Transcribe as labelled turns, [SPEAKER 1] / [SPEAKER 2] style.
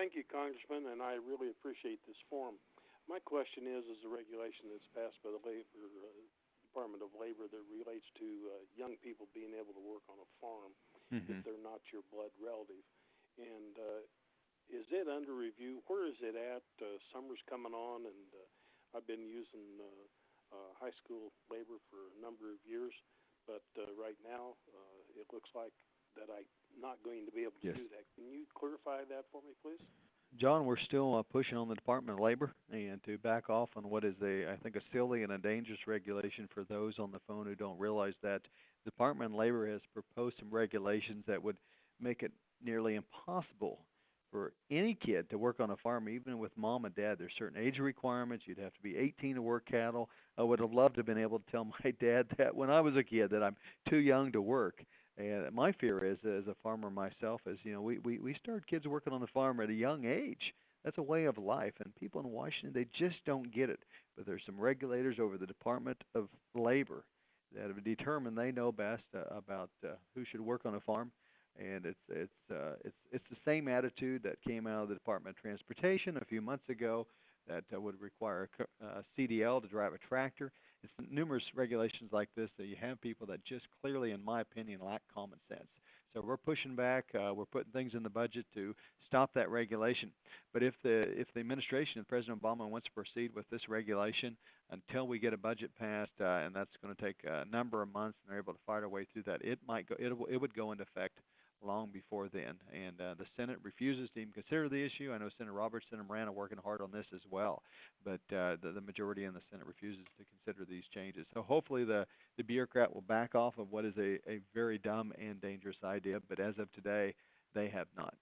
[SPEAKER 1] Thank you, Congressman, and I really appreciate this forum. My question is the regulation that's passed by the Department of Labor that relates to young people being able to work on a farm if they're not your blood relative. And is it under review? Where is it at? Summer's coming on, and I've been using high school labor for a number of years, but right now it looks like that I'm not going to be able to do that. Can you clarify that for me, please?
[SPEAKER 2] John, we're still pushing on the Department of Labor and to back off on what is I think, a silly and a dangerous regulation for those on the phone who don't realize that. The Department of Labor has proposed some regulations that would make it nearly impossible for any kid to work on a farm, even with mom and dad. There's certain age requirements. You'd have to be 18 to work cattle. I would have loved to have been able to tell my dad that when I was a kid that I'm too young to work. And my fear is, as a farmer myself, is we start kids working on the farm at a young age. That's a way of life, and people in Washington, they just don't get it. But there's some regulators over the Department of Labor that have determined they know best about who should work on a farm. And it's the same attitude that came out of the Department of Transportation a few months ago that would require a CDL to drive a tractor. It's numerous regulations like this that you have people that just clearly, in my opinion, lack common sense. So we're pushing back. We're putting things in the budget to stop that regulation. But if the administration and President Obama wants to proceed with this regulation until we get a budget passed, and that's going to take a number of months, and they're able to fight our way through that, it would go into effect long before then. And the Senate refuses to even consider the issue. I know Senator Robertson and Moran are working hard on this as well, but the majority in the Senate refuses to consider these changes. So hopefully the bureaucrat will back off of what is a very dumb and dangerous idea, but as of today, they have not.